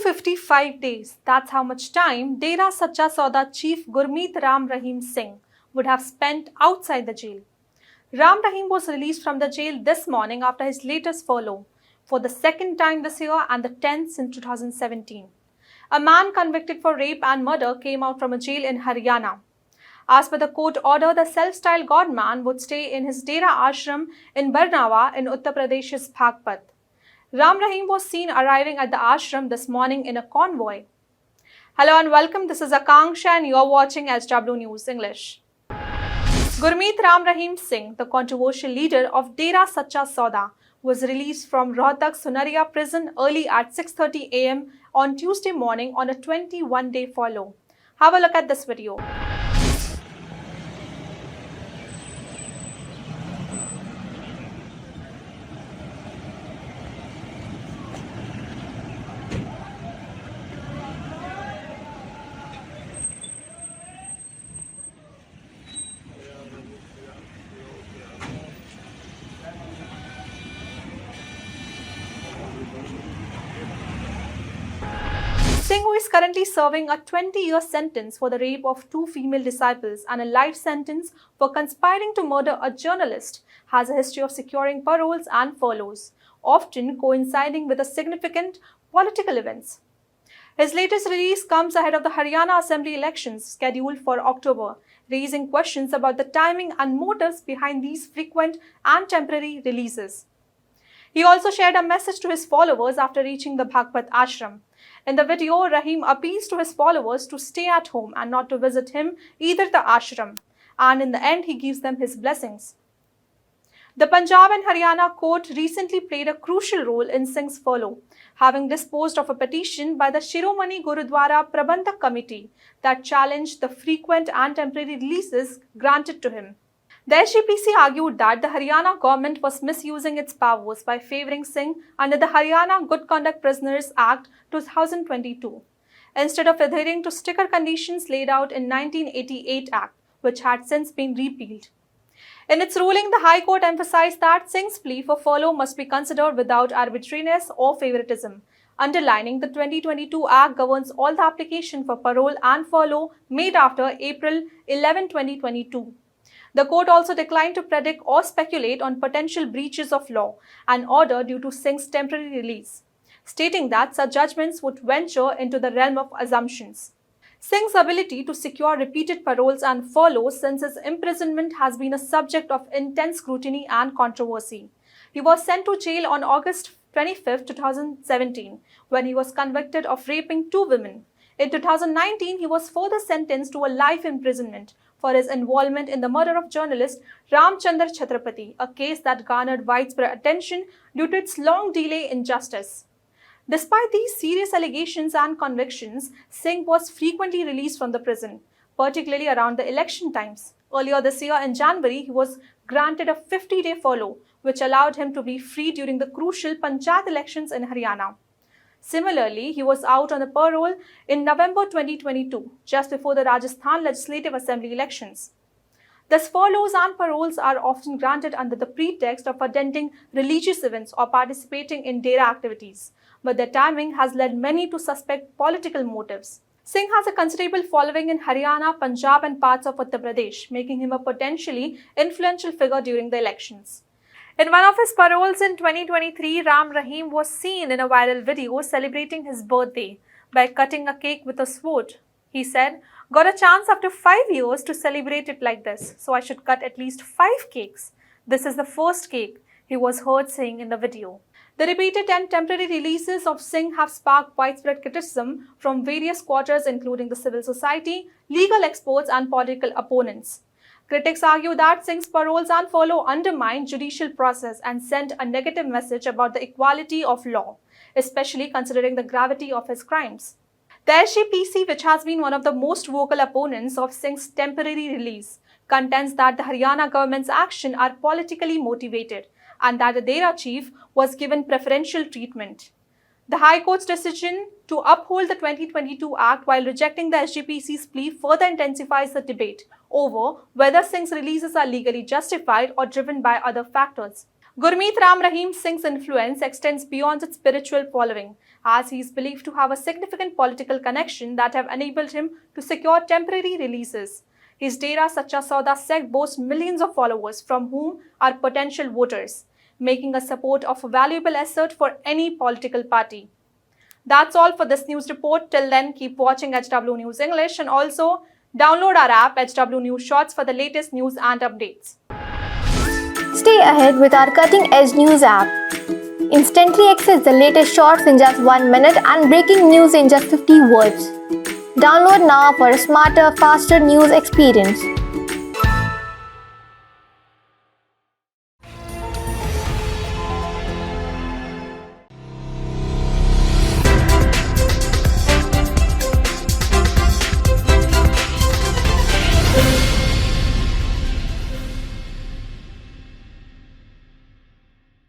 55 days, that's how much time Dera Sacha Sauda Chief Gurmeet Ram Rahim Singh would have spent outside the jail. Ram Rahim was released from the jail this morning after his latest furlough, for the second time this year and the 10th since 2017. A man convicted for rape and murder came out from a jail in Haryana. As per the court order, the self-styled godman would stay in his Dera ashram in Barnawa in Uttar Pradesh's Bhagpat. Ram Rahim was seen arriving at the ashram this morning in a convoy. Hello and welcome, this is Akanksha and you are watching SW News English. Gurmeet Ram Rahim Singh, the controversial leader of Dera Sacha Sauda, was released from Rohtak Sunaria prison early at 6:30 am on Tuesday morning on a 21-day furlough. Have a look at this video. Singh, who is currently serving a 20-year sentence for the rape of 2 female disciples and a life sentence for conspiring to murder a journalist, has a history of securing paroles and furloughs, often coinciding with significant political events. His latest release comes ahead of the Haryana Assembly elections scheduled for October, raising questions about the timing and motives behind these frequent and temporary releases. He also shared a message to his followers after reaching the Bhagpat ashram. In the video, Rahim appeals to his followers to stay at home and not to visit him, either the ashram, and in the end he gives them his blessings. The Punjab and Haryana court recently played a crucial role in Singh's furlough, having disposed of a petition by the Shiromani Gurdwara Parbandhak Committee that challenged the frequent and temporary releases granted to him. The SGPC argued that the Haryana government was misusing its powers by favouring Singh under the Haryana Good Conduct Prisoners Act 2022, instead of adhering to stricter conditions laid out in 1988 Act, which had since been repealed. In its ruling, the High Court emphasised that Singh's plea for furlough must be considered without arbitrariness or favouritism, underlining the 2022 Act governs all the application for parole and furlough made after April 11, 2022. The court also declined to predict or speculate on potential breaches of law and order due to Singh's temporary release, stating that such judgments would venture into the realm of assumptions. Singh's ability to secure repeated paroles and furloughs since his imprisonment has been a subject of intense scrutiny and controversy. He was sent to jail on August 25, 2017, when he was convicted of raping 2 women. In 2019, he was further sentenced to a life imprisonment for his involvement in the murder of journalist Ramchandar Chhatrapati, a case that garnered widespread attention due to its long delay in justice. Despite these serious allegations and convictions, Singh was frequently released from the prison, particularly around the election times. Earlier this year in January, he was granted a 50-day furlough, which allowed him to be free during the crucial Panchayat elections in Haryana. Similarly, he was out on a parole in November 2022, just before the Rajasthan Legislative Assembly elections. Thus, furloughs and paroles are often granted under the pretext of attending religious events or participating in Dera activities, but their timing has led many to suspect political motives. Singh has a considerable following in Haryana, Punjab and parts of Uttar Pradesh, making him a potentially influential figure during the elections. In one of his paroles in 2023, Ram Rahim was seen in a viral video celebrating his birthday by cutting a cake with a sword. He said, "Got a chance after 5 years to celebrate it like this, so I should cut at least 5 cakes. This is the first cake," he was heard saying in the video. The repeated and temporary releases of Singh have sparked widespread criticism from various quarters, including the civil society, legal experts and political opponents. Critics argue that Singh's paroles and furlough undermine judicial process and send a negative message about the equality of law, especially considering the gravity of his crimes. The SGPC, which has been one of the most vocal opponents of Singh's temporary release, contends that the Haryana government's actions are politically motivated and that the Dera chief was given preferential treatment. The High Court's decision to uphold the 2022 Act while rejecting the SGPC's plea further intensifies the debate over whether Singh's releases are legally justified or driven by other factors. Gurmeet Ram Rahim Singh's influence extends beyond its spiritual following, as he is believed to have a significant political connection that have enabled him to secure temporary releases. His Dera Sacha Sauda sect boasts millions of followers from whom are potential voters, making a support of a valuable asset for any political party. That's all for this news report. Till then, keep watching HW News English and also download our app HW News Shorts for the latest news and updates. Stay ahead with our cutting-edge news app. Instantly access the latest shorts in just 1 minute and breaking news in just 50 words. Download now for a smarter, faster news experience.